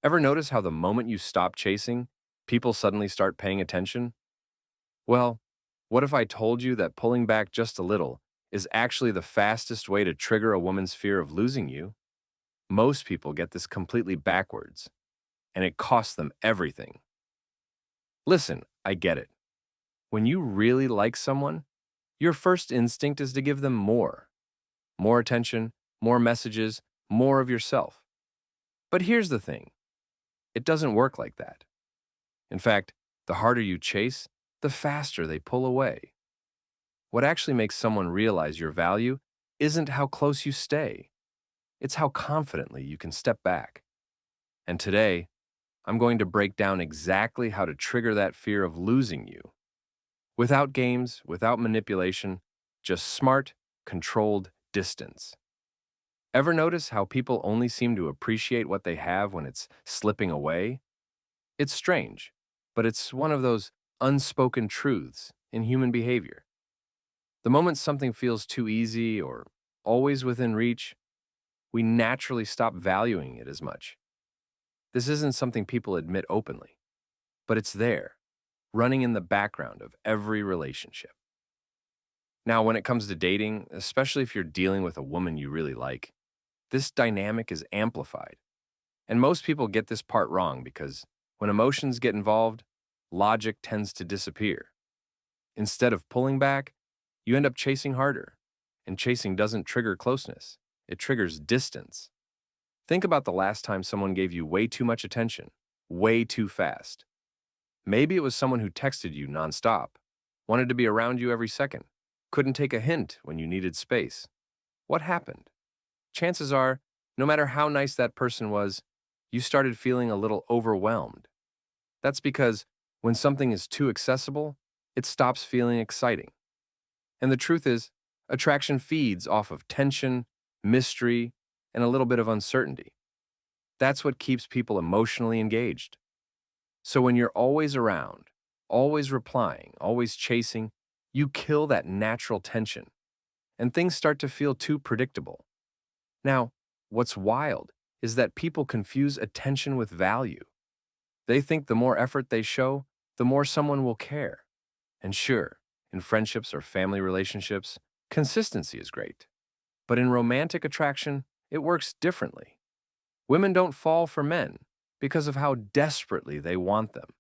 Ever notice how the moment you stop chasing, people suddenly start paying attention? Well, what if I told you that pulling back just a little is actually the fastest way to trigger a woman's fear of losing you? Most people get this completely backwards, and it costs them everything. Listen, I get it. When you really like someone, your first instinct is to give them more attention, more messages, more of yourself. But here's the thing, it doesn't work like that. In fact, the harder you chase, the faster they pull away. What actually makes someone realize your value isn't how close you stay, it's how confidently you can step back. And today, I'm going to break down exactly how to trigger that fear of losing you. Without games, without manipulation, just smart, controlled distance. Ever notice how people only seem to appreciate what they have when it's slipping away? It's strange, but it's one of those unspoken truths in human behavior. The moment something feels too easy or always within reach, we naturally stop valuing it as much. This isn't something people admit openly, but it's there, running in the background of every relationship. Now, when it comes to dating, especially if you're dealing with a woman you really like, this dynamic is amplified. And most people get this part wrong because when emotions get involved, logic tends to disappear. Instead of pulling back, you end up chasing harder. And chasing doesn't trigger closeness, it triggers distance. Think about the last time someone gave you way too much attention, way too fast. Maybe it was someone who texted you nonstop, wanted to be around you every second, couldn't take a hint when you needed space. What happened? Chances are, no matter how nice that person was, you started feeling a little overwhelmed. That's because when something is too accessible, it stops feeling exciting. And the truth is, attraction feeds off of tension, mystery, and a little bit of uncertainty. That's what keeps people emotionally engaged. So when you're always around, always replying, always chasing, you kill that natural tension, and things start to feel too predictable. Now, what's wild is that people confuse attention with value. They think the more effort they show, the more someone will care. And sure, in friendships or family relationships, consistency is great. But in romantic attraction, it works differently. Women don't fall for men because of how desperately they want them.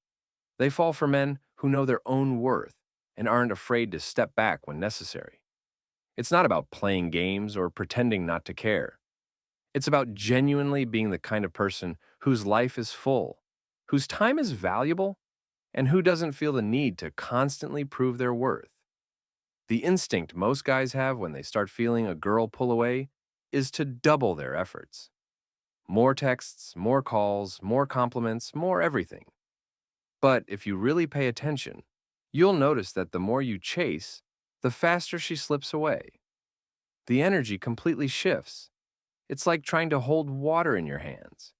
They fall for men who know their own worth and aren't afraid to step back when necessary. It's not about playing games or pretending not to care. It's about genuinely being the kind of person whose life is full, whose time is valuable, and who doesn't feel the need to constantly prove their worth. The instinct most guys have when they start feeling a girl pull away is to double their efforts. More texts, more calls, more compliments, more everything. But if you really pay attention, you'll notice that the more you chase, the faster she slips away. The energy completely shifts. It's like trying to hold water in your hands.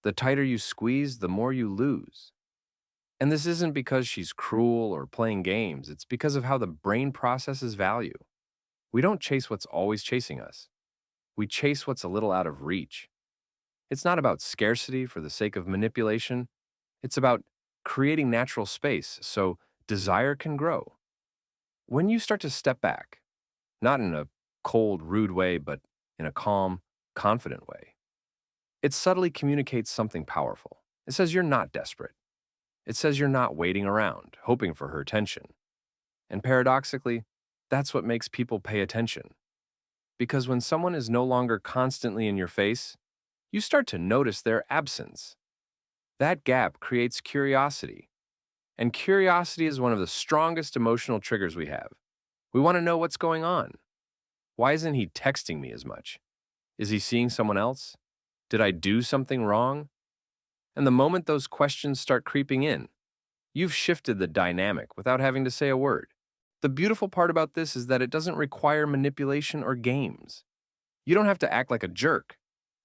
The tighter you squeeze, the more you lose. And this isn't because she's cruel or playing games, it's because of how the brain processes value. We don't chase what's always chasing us. We chase what's a little out of reach. It's not about scarcity for the sake of manipulation. It's about creating natural space so desire can grow. When you start to step back, not in a cold, rude way, but in a calm, confident way, it subtly communicates something powerful. It says you're not desperate. It says you're not waiting around, hoping for her attention. And paradoxically, that's what makes people pay attention. Because when someone is no longer constantly in your face, you start to notice their absence. That gap creates curiosity. And curiosity is one of the strongest emotional triggers we have. We want to know what's going on. Why isn't he texting me as much? Is he seeing someone else? Did I do something wrong? And the moment those questions start creeping in, you've shifted the dynamic without having to say a word. The beautiful part about this is that it doesn't require manipulation or games. You don't have to act like a jerk.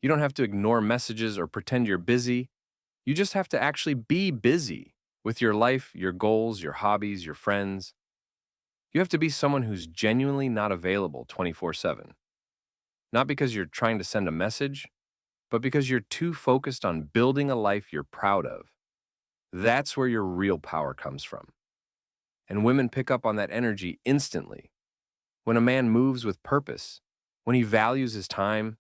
You don't have to ignore messages or pretend you're busy. You just have to actually be busy with your life, your goals, your hobbies, your friends. You have to be someone who's genuinely not available 24/7. Not because you're trying to send a message, but because you're too focused on building a life you're proud of. That's where your real power comes from. And women pick up on that energy instantly. When a man moves with purpose, when he values his time,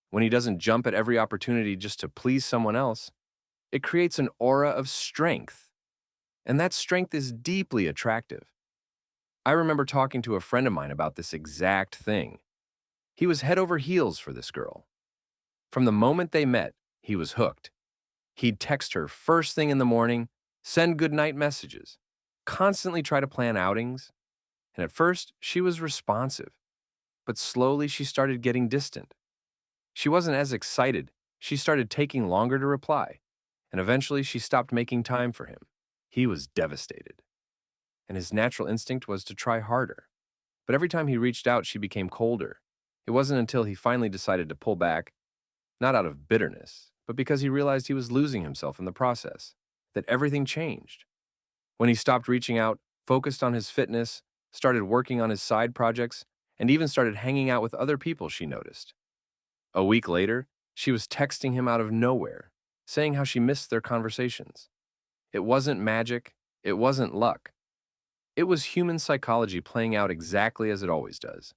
when he doesn't jump at every opportunity just to please someone else, it creates an aura of strength. And that strength is deeply attractive. I remember talking to a friend of mine about this exact thing. He was head over heels for this girl. From the moment they met, he was hooked. He'd text her first thing in the morning, send goodnight messages, constantly try to plan outings. And at first, she was responsive, but slowly she started getting distant. She wasn't as excited. She started taking longer to reply, and eventually she stopped making time for him. He was devastated, and his natural instinct was to try harder. But every time he reached out, she became colder. It wasn't until he finally decided to pull back, not out of bitterness, but because he realized he was losing himself in the process, that everything changed. When he stopped reaching out, focused on his fitness, started working on his side projects, and even started hanging out with other people, she noticed. A week later, she was texting him out of nowhere, saying how she missed their conversations. It wasn't magic, it wasn't luck. It was human psychology playing out exactly as it always does.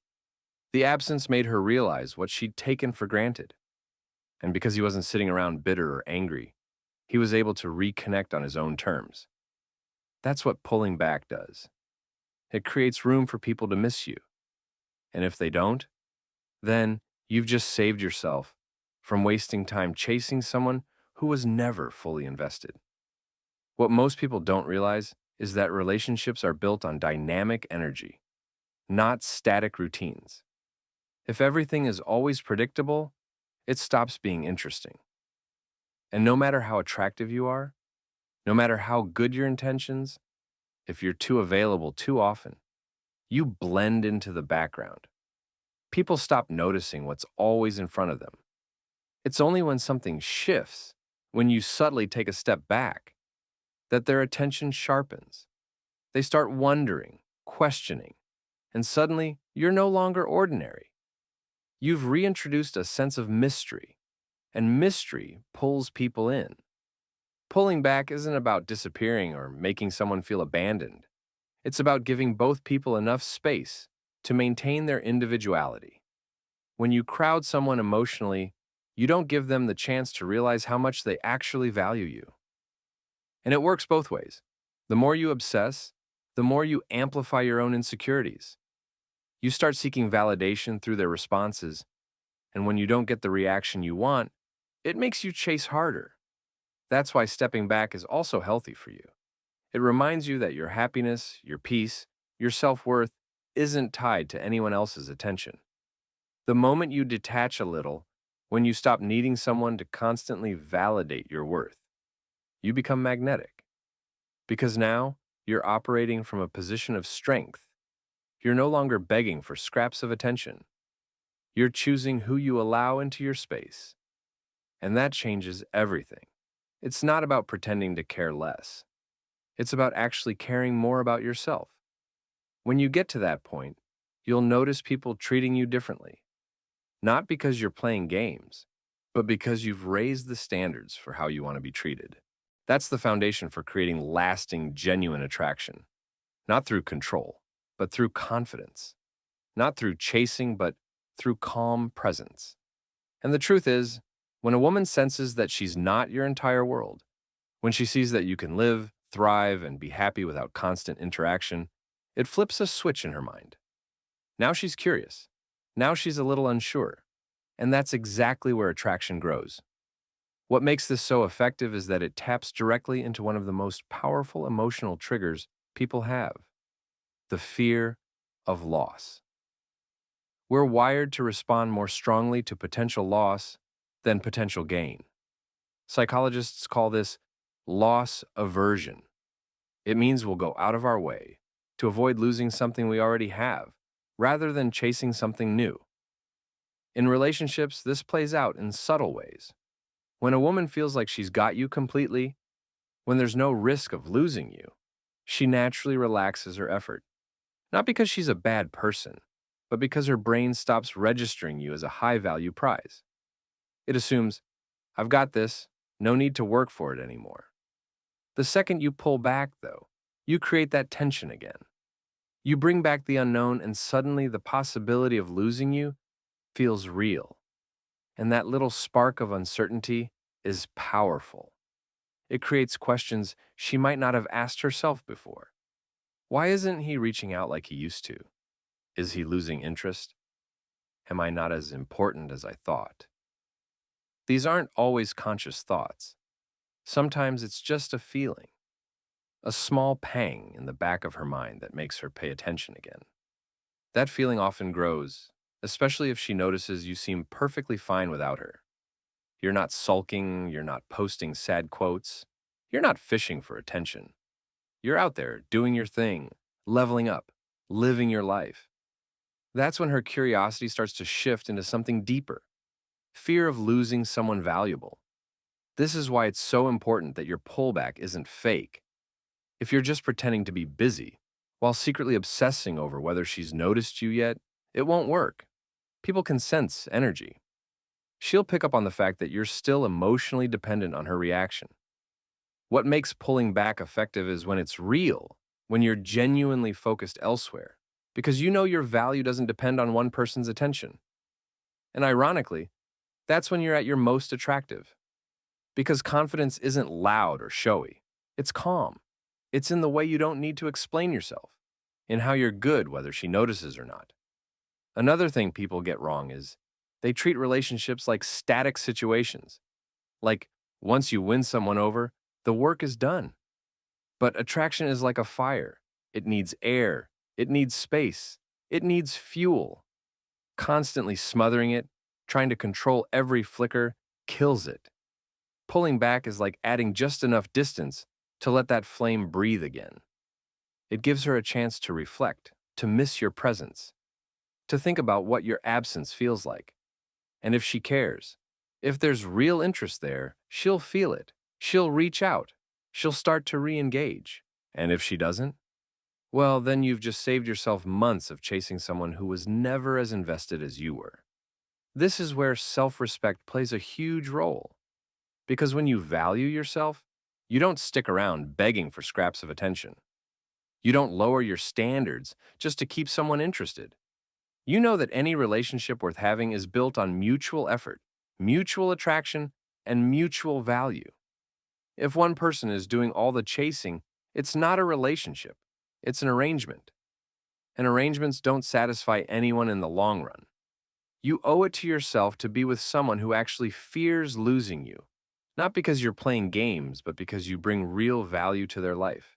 The absence made her realize what she'd taken for granted. And because he wasn't sitting around bitter or angry, he was able to reconnect on his own terms. That's what pulling back does. It creates room for people to miss you. And if they don't, then you've just saved yourself from wasting time chasing someone who was never fully invested. What most people don't realize is that relationships are built on dynamic energy, not static routines. If everything is always predictable, it stops being interesting. And no matter how attractive you are, no matter how good your intentions, if you're too available too often, you blend into the background. People stop noticing what's always in front of them. It's only when something shifts, when you subtly take a step back, that their attention sharpens. They start wondering, questioning, and suddenly you're no longer ordinary. You've reintroduced a sense of mystery, and mystery pulls people in. Pulling back isn't about disappearing or making someone feel abandoned. It's about giving both people enough space to maintain their individuality. When you crowd someone emotionally, you don't give them the chance to realize how much they actually value you. And it works both ways. The more you obsess, the more you amplify your own insecurities. You start seeking validation through their responses, and when you don't get the reaction you want, it makes you chase harder. That's why stepping back is also healthy for you. It reminds you that your happiness, your peace, your self-worth isn't tied to anyone else's attention. The moment you detach a little, when you stop needing someone to constantly validate your worth, you become magnetic. Because now, you're operating from a position of strength. You're no longer begging for scraps of attention. You're choosing who you allow into your space. And that changes everything. It's not about pretending to care less. It's about actually caring more about yourself. When you get to that point, you'll notice people treating you differently. Not because you're playing games, but because you've raised the standards for how you want to be treated. That's the foundation for creating lasting, genuine attraction. Not through control, but through confidence. Not through chasing, but through calm presence. And the truth is, when a woman senses that she's not your entire world, when she sees that you can live, thrive, and be happy without constant interaction, it flips a switch in her mind. Now she's curious. Now she's a little unsure. And that's exactly where attraction grows. What makes this so effective is that it taps directly into one of the most powerful emotional triggers people have: the fear of loss. We're wired to respond more strongly to potential loss than potential gain. Psychologists call this loss aversion. It means we'll go out of our way to avoid losing something we already have, rather than chasing something new. In relationships, this plays out in subtle ways. When a woman feels like she's got you completely, when there's no risk of losing you, she naturally relaxes her effort. Not because she's a bad person, but because her brain stops registering you as a high-value prize. It assumes, I've got this. No need to work for it anymore. The second you pull back, though, you create that tension again. You bring back the unknown, and suddenly the possibility of losing you feels real. And that little spark of uncertainty is powerful. It creates questions she might not have asked herself before. Why isn't he reaching out like he used to? Is he losing interest? Am I not as important as I thought? These aren't always conscious thoughts. Sometimes it's just a feeling, a small pang in the back of her mind that makes her pay attention again. That feeling often grows, especially if she notices you seem perfectly fine without her. You're not sulking, you're not posting sad quotes, you're not fishing for attention. You're out there doing your thing, leveling up, living your life. That's when her curiosity starts to shift into something deeper, fear of losing someone valuable. This is why it's so important that your pullback isn't fake. If you're just pretending to be busy, while secretly obsessing over whether she's noticed you yet, it won't work. People can sense energy. She'll pick up on the fact that you're still emotionally dependent on her reaction. What makes pulling back effective is when it's real, when you're genuinely focused elsewhere, because you know your value doesn't depend on one person's attention. And ironically, that's when you're at your most attractive. Because confidence isn't loud or showy. It's calm. It's in the way you don't need to explain yourself, in how you're good whether she notices or not. Another thing people get wrong is they treat relationships like static situations. Like, once you win someone over, the work is done. But attraction is like a fire. It needs air. It needs space. It needs fuel. Constantly smothering it, trying to control every flicker, kills it. Pulling back is like adding just enough distance to let that flame breathe again. It gives her a chance to reflect, to miss your presence, to think about what your absence feels like. And if she cares, if there's real interest there, she'll feel it. She'll reach out. She'll start to re-engage. And if she doesn't, well, then you've just saved yourself months of chasing someone who was never as invested as you were. This is where self-respect plays a huge role. Because when you value yourself, you don't stick around begging for scraps of attention. You don't lower your standards just to keep someone interested. You know that any relationship worth having is built on mutual effort, mutual attraction, and mutual value. If one person is doing all the chasing, it's not a relationship. It's an arrangement. And arrangements don't satisfy anyone in the long run. You owe it to yourself to be with someone who actually fears losing you, not because you're playing games, but because you bring real value to their life.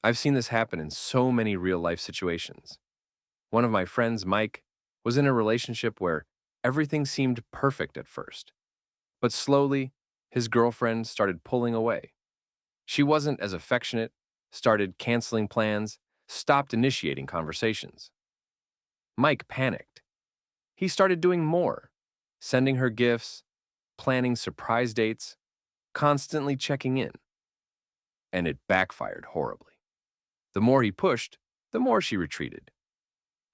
I've seen this happen in so many real-life situations. One of my friends, Mike, was in a relationship where everything seemed perfect at first. But slowly, his girlfriend started pulling away. She wasn't as affectionate, started canceling plans, stopped initiating conversations. Mike panicked. He started doing more, sending her gifts, planning surprise dates, constantly checking in. And it backfired horribly. The more he pushed, the more she retreated.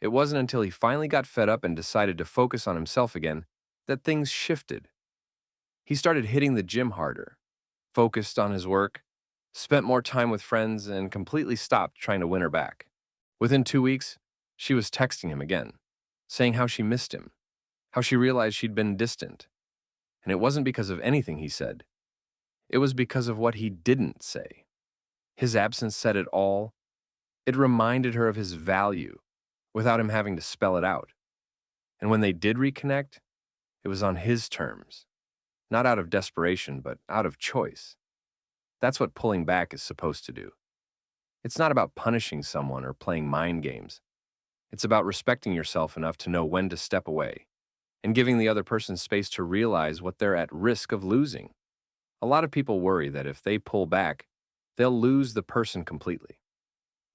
It wasn't until he finally got fed up and decided to focus on himself again that things shifted. He started hitting the gym harder, focused on his work, spent more time with friends, and completely stopped trying to win her back. Within 2 weeks, she was texting him again, saying how she missed him, how she realized she'd been distant. And it wasn't because of anything he said. It was because of what he didn't say. His absence said it all. It reminded her of his value without him having to spell it out. And when they did reconnect, it was on his terms, not out of desperation, but out of choice. That's what pulling back is supposed to do. It's not about punishing someone or playing mind games. It's about respecting yourself enough to know when to step away and giving the other person space to realize what they're at risk of losing. A lot of people worry that if they pull back, they'll lose the person completely.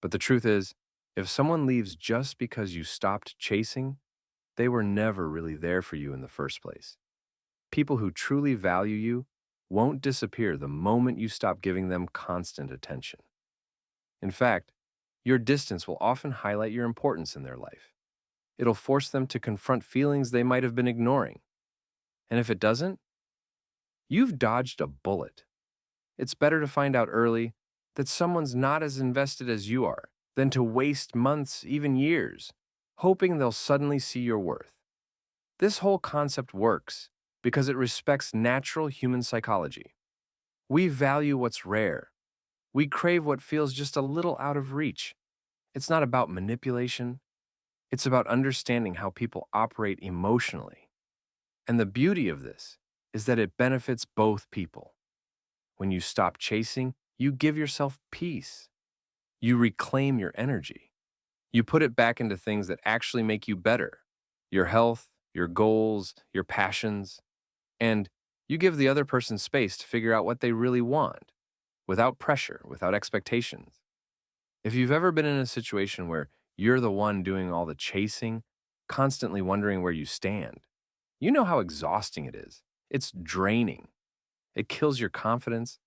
But the truth is, if someone leaves just because you stopped chasing, they were never really there for you in the first place. People who truly value you won't disappear the moment you stop giving them constant attention. In fact, your distance will often highlight your importance in their life. It'll force them to confront feelings they might have been ignoring. And if it doesn't, you've dodged a bullet. It's better to find out early that someone's not as invested as you are than to waste months, even years, hoping they'll suddenly see your worth. This whole concept works because it respects natural human psychology. We value what's rare. We crave what feels just a little out of reach. It's not about manipulation, it's about understanding how people operate emotionally. And the beauty of this is that it benefits both people. When you stop chasing, you give yourself peace. You reclaim your energy. You put it back into things that actually make you better: your health, your goals, your passions. And you give the other person space to figure out what they really want, without pressure, without expectations. If you've ever been in a situation where you're the one doing all the chasing, constantly wondering where you stand, you know how exhausting it is. It's draining. It kills your confidence.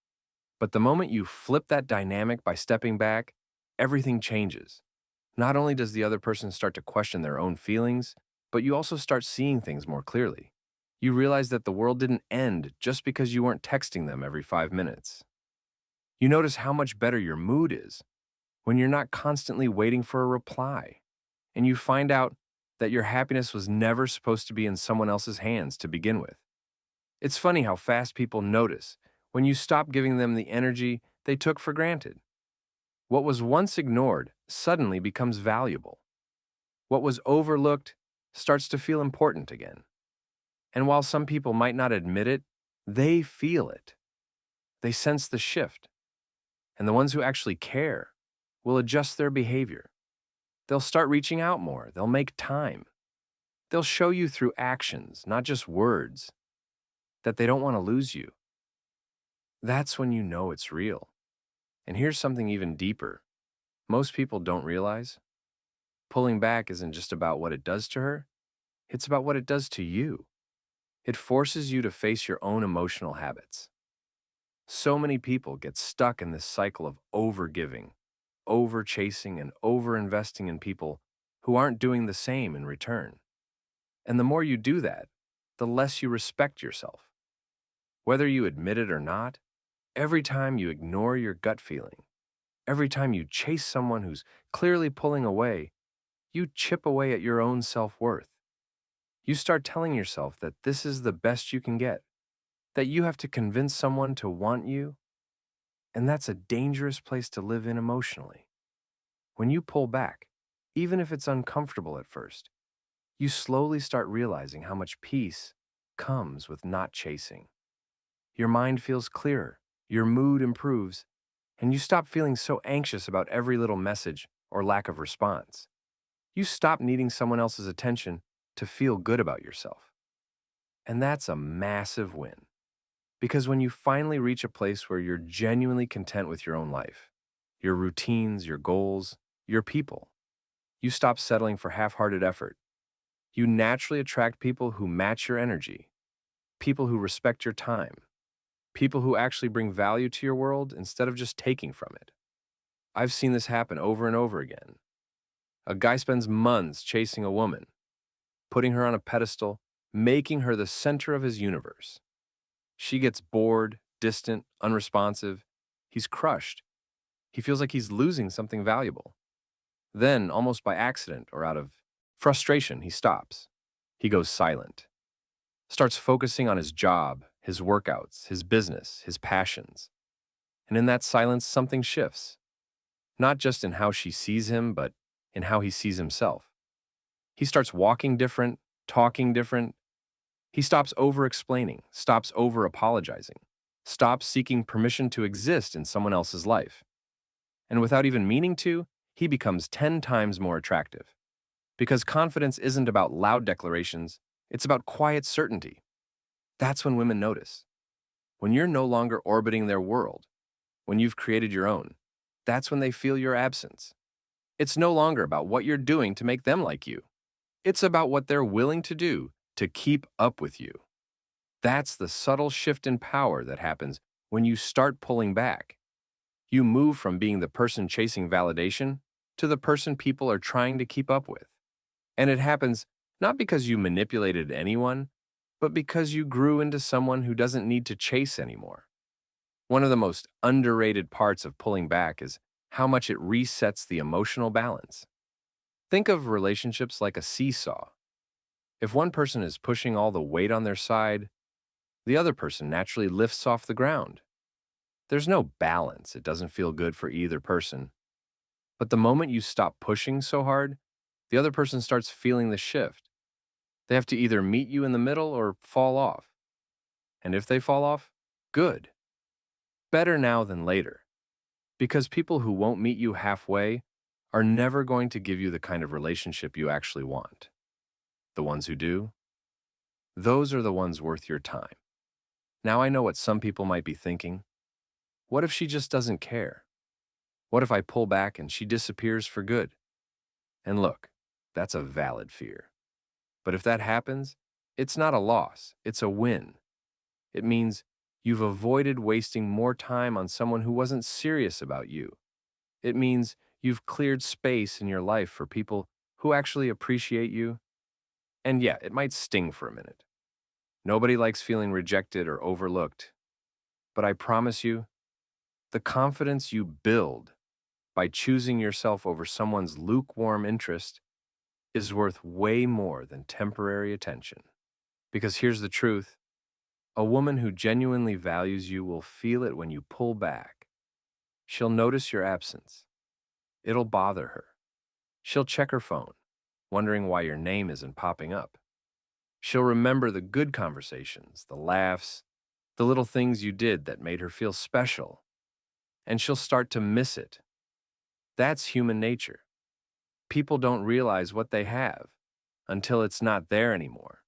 But the moment you flip that dynamic by stepping back, everything changes. Not only does the other person start to question their own feelings, but you also start seeing things more clearly. You realize that the world didn't end just because you weren't texting them every 5 minutes. You notice how much better your mood is when you're not constantly waiting for a reply. And you find out that your happiness was never supposed to be in someone else's hands to begin with. It's funny how fast people notice when you stop giving them the energy they took for granted. What was once ignored suddenly becomes valuable. What was overlooked starts to feel important again. And while some people might not admit it, they feel it. They sense the shift. And the ones who actually care will adjust their behavior. They'll start reaching out more. They'll make time. They'll show you through actions, not just words, that they don't want to lose you. That's when you know it's real. And here's something even deeper. Most people don't realize pulling back isn't just about what it does to her, it's about what it does to you. It forces you to face your own emotional habits. So many people get stuck in this cycle of overgiving, over-chasing, and over-investing in people who aren't doing the same in return. And the more you do that, the less you respect yourself. Whether you admit it or not, every time you ignore your gut feeling, every time you chase someone who's clearly pulling away, you chip away at your own self-worth. You start telling yourself that this is the best you can get, that you have to convince someone to want you, and that's a dangerous place to live in emotionally. When you pull back, even if it's uncomfortable at first, you slowly start realizing how much peace comes with not chasing. Your mind feels clearer, your mood improves, and you stop feeling so anxious about every little message or lack of response. You stop needing someone else's attention to feel good about yourself. And that's a massive win. Because when you finally reach a place where you're genuinely content with your own life, your routines, your goals, your people, you stop settling for half-hearted effort. You naturally attract people who match your energy, people who respect your time, people who actually bring value to your world instead of just taking from it. I've seen this happen over and over again. A guy spends months chasing a woman, putting her on a pedestal, making her the center of his universe. She gets bored, distant, unresponsive. He's crushed. He feels like he's losing something valuable. Then, almost by accident or out of frustration, he stops. He goes silent, starts focusing on his job, his workouts, his business, his passions. And in that silence, something shifts. Not just in how she sees him, but in how he sees himself. He starts walking different, talking different. He stops over-explaining, stops over-apologizing, stops seeking permission to exist in someone else's life. And without even meaning to, he becomes 10 times more attractive. Because confidence isn't about loud declarations, it's about quiet certainty. That's when women notice. When you're no longer orbiting their world, when you've created your own, that's when they feel your absence. It's no longer about what you're doing to make them like you. It's about what they're willing to do to keep up with you. That's the subtle shift in power that happens when you start pulling back. You move from being the person chasing validation to the person people are trying to keep up with. And it happens not because you manipulated anyone, but because you grew into someone who doesn't need to chase anymore. One of the most underrated parts of pulling back is how much it resets the emotional balance. Think of relationships like a seesaw. If one person is pushing all the weight on their side, the other person naturally lifts off the ground. There's no balance. It doesn't feel good for either person. But the moment you stop pushing so hard, the other person starts feeling the shift. They have to either meet you in the middle or fall off. And if they fall off, good. Better now than later. Because people who won't meet you halfway are never going to give you the kind of relationship you actually want. The ones who do, those are the ones worth your time. Now I know what some people might be thinking. What if she just doesn't care? What if I pull back and she disappears for good? And look, that's a valid fear. But if that happens, it's not a loss, it's a win. It means you've avoided wasting more time on someone who wasn't serious about you. It means you've cleared space in your life for people who actually appreciate you. And yeah, it might sting for a minute. Nobody likes feeling rejected or overlooked. But I promise you, the confidence you build by choosing yourself over someone's lukewarm interest is worth way more than temporary attention. Because here's the truth, a woman who genuinely values you will feel it when you pull back. She'll notice your absence. It'll bother her. She'll check her phone, wondering why your name isn't popping up. She'll remember the good conversations, the laughs, the little things you did that made her feel special. And she'll start to miss it. That's human nature. People don't realize what they have until it's not there anymore.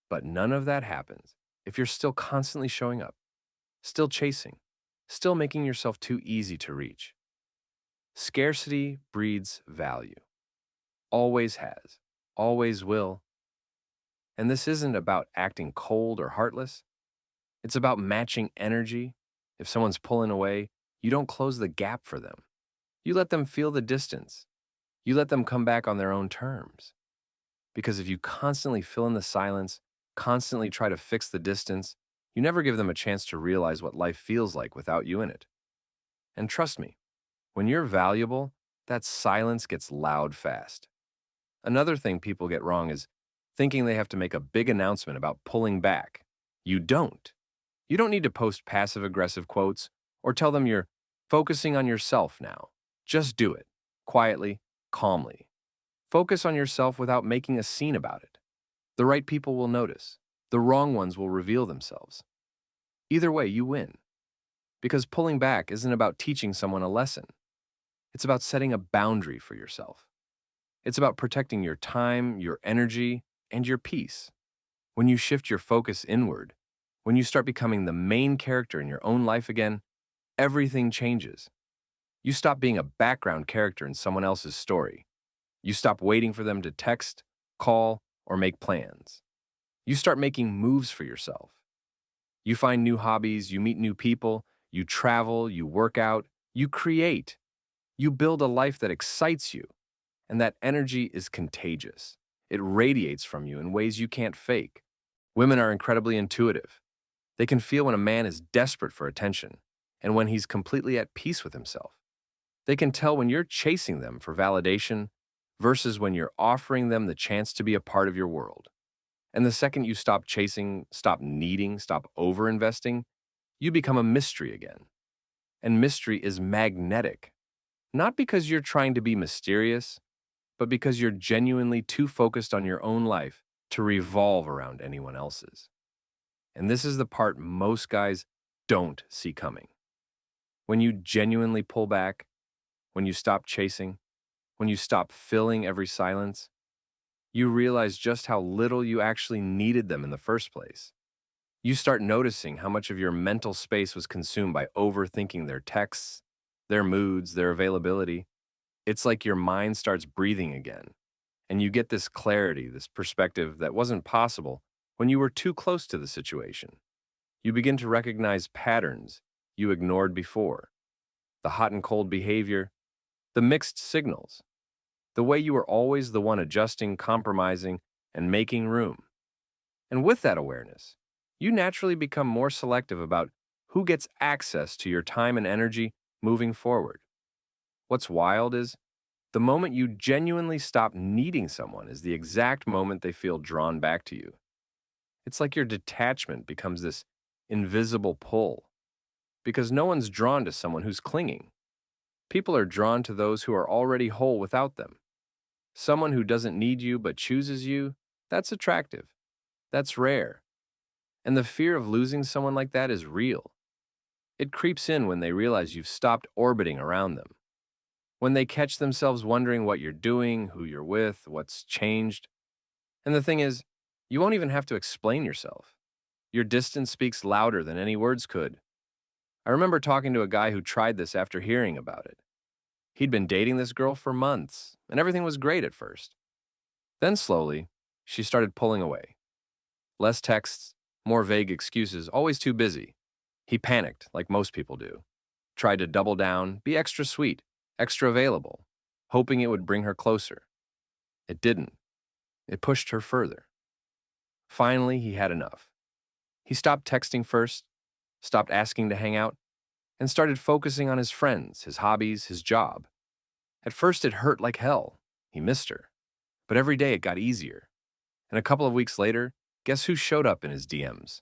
But none of that happens if you're still constantly showing up, still chasing, still making yourself too easy to reach. Scarcity breeds value. Always has, always will. And this isn't about acting cold or heartless. It's about matching energy. If someone's pulling away, you don't close the gap for them. You let them feel the distance. You let them come back on their own terms. Because if you constantly fill in the silence, constantly try to fix the distance, you never give them a chance to realize what life feels like without you in it. And trust me, when you're valuable, that silence gets loud fast. Another thing people get wrong is thinking they have to make a big announcement about pulling back. You don't. You don't need to post passive-aggressive quotes or tell them you're focusing on yourself now. Just do it, quietly, calmly. Focus on yourself without making a scene about it. The right people will notice. The wrong ones will reveal themselves. Either way, you win. Because pulling back isn't about teaching someone a lesson. It's about setting a boundary for yourself. It's about protecting your time, your energy, and your peace. When you shift your focus inward, when you start becoming the main character in your own life again, everything changes. You stop being a background character in someone else's story. You stop waiting for them to text, call, or make plans. You start making moves for yourself. You find new hobbies, you meet new people, you travel, you work out, you create. You build a life that excites you, and that energy is contagious. It radiates from you in ways you can't fake. Women are incredibly intuitive. They can feel when a man is desperate for attention and when he's completely at peace with himself. They can tell when you're chasing them for validation versus when you're offering them the chance to be a part of your world. And the second you stop chasing, stop needing, stop overinvesting, you become a mystery again. And mystery is magnetic. Not because you're trying to be mysterious, but because you're genuinely too focused on your own life to revolve around anyone else's. And this is the part most guys don't see coming. When you genuinely pull back, when you stop chasing, when you stop filling every silence, you realize just how little you actually needed them in the first place. You start noticing how much of your mental space was consumed by overthinking their texts, their moods, their availability. It's like your mind starts breathing again, and you get this clarity, this perspective that wasn't possible when you were too close to the situation. You begin to recognize patterns you ignored before, the hot and cold behavior, the mixed signals, the way you were always the one adjusting, compromising, and making room. And with that awareness, you naturally become more selective about who gets access to your time and energy moving forward. What's wild is the moment you genuinely stop needing someone is the exact moment they feel drawn back to you. It's like your detachment becomes this invisible pull because no one's drawn to someone who's clinging. People are drawn to those who are already whole without them. Someone who doesn't need you but chooses you, that's attractive. That's rare. And the fear of losing someone like that is real. It creeps in when they realize you've stopped orbiting around them. When they catch themselves wondering what you're doing, who you're with, what's changed. And the thing is, you won't even have to explain yourself. Your distance speaks louder than any words could. I remember talking to a guy who tried this after hearing about it. He'd been dating this girl for months, and everything was great at first. Then slowly, she started pulling away. Less texts, more vague excuses, always too busy. He panicked, like most people do. Tried to double down, be extra sweet, extra available, hoping it would bring her closer. It didn't. It pushed her further. Finally, he had enough. He stopped texting first, stopped asking to hang out, and started focusing on his friends, his hobbies, his job. At first, it hurt like hell. He missed her. But every day it got easier. And a couple of weeks later, guess who showed up in his DMs?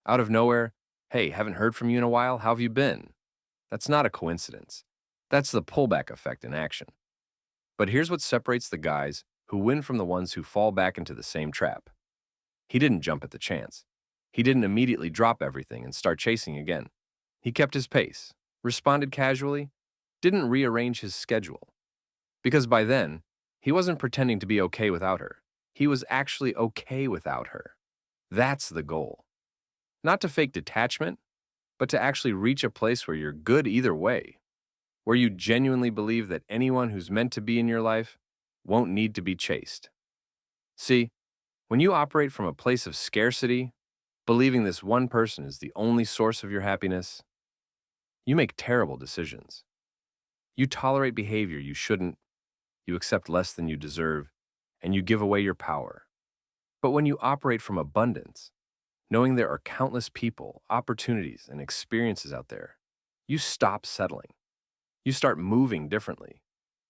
Out of nowhere, "Hey, haven't heard from you in a while. How have you been?" That's not a coincidence. That's the pullback effect in action. But here's what separates the guys who win from the ones who fall back into the same trap. He didn't jump at the chance. He didn't immediately drop everything and start chasing again. He kept his pace, responded casually, didn't rearrange his schedule. Because by then, he wasn't pretending to be okay without her. He was actually okay without her. That's the goal. Not to fake detachment, but to actually reach a place where you're good either way, where you genuinely believe that anyone who's meant to be in your life won't need to be chased. See, when you operate from a place of scarcity, believing this one person is the only source of your happiness, you make terrible decisions. You tolerate behavior you shouldn't, you accept less than you deserve, and you give away your power. But when you operate from abundance, knowing there are countless people, opportunities, and experiences out there, you stop settling. You start moving differently.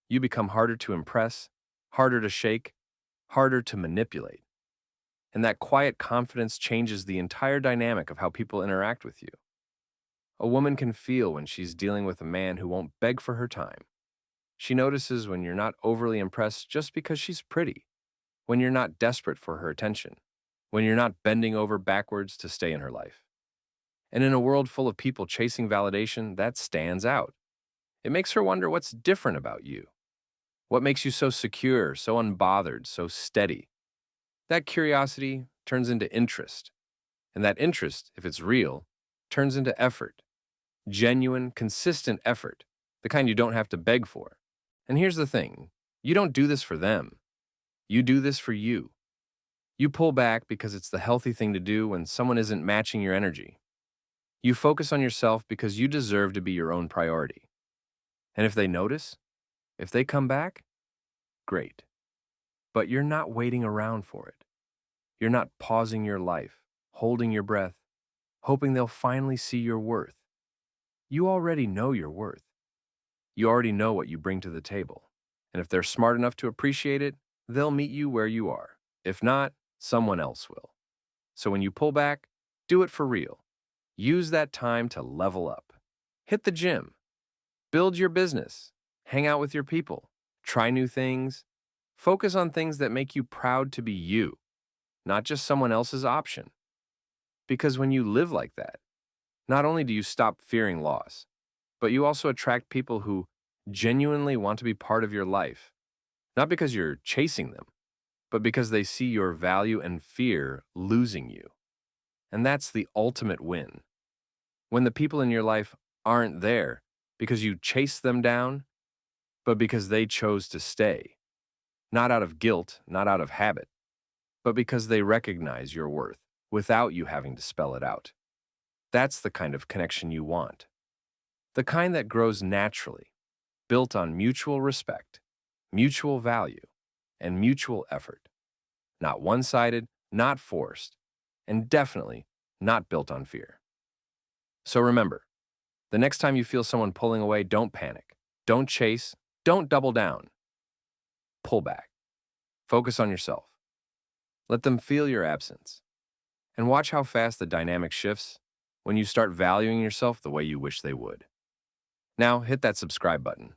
You become harder to impress, harder to shake, harder to manipulate. And that quiet confidence changes the entire dynamic of how people interact with you. A woman can feel when she's dealing with a man who won't beg for her time. She notices when you're not overly impressed just because she's pretty, when you're not desperate for her attention, when you're not bending over backwards to stay in her life. And in a world full of people chasing validation, that stands out. It makes her wonder what's different about you. What makes you so secure, so unbothered, so steady? That curiosity turns into interest. And that interest, if it's real, turns into effort. Genuine, consistent effort, the kind you don't have to beg for. And here's the thing, you don't do this for them. You do this for you. You pull back because it's the healthy thing to do when someone isn't matching your energy. You focus on yourself because you deserve to be your own priority. And if they notice, if they come back, great. But you're not waiting around for it. You're not pausing your life, holding your breath, hoping they'll finally see your worth. You already know your worth. You already know what you bring to the table. And if they're smart enough to appreciate it, they'll meet you where you are. If not, someone else will. So when you pull back, do it for real. Use that time to level up. Hit the gym. Build your business. Hang out with your people. Try new things. Focus on things that make you proud to be you, not just someone else's option. Because when you live like that, not only do you stop fearing loss, but you also attract people who genuinely want to be part of your life, not because you're chasing them, but because they see your value and fear losing you. And that's the ultimate win. When the people in your life aren't there because you chased them down, but because they chose to stay. Not out of guilt, not out of habit, but because they recognize your worth without you having to spell it out. That's the kind of connection you want. The kind that grows naturally, built on mutual respect, mutual value, and mutual effort. Not one-sided, not forced, and definitely not built on fear. So remember, the next time you feel someone pulling away, don't panic. Don't chase. Don't double down. Pull back. Focus on yourself. Let them feel your absence. And watch how fast the dynamic shifts when you start valuing yourself the way you wish they would. Now, hit that subscribe button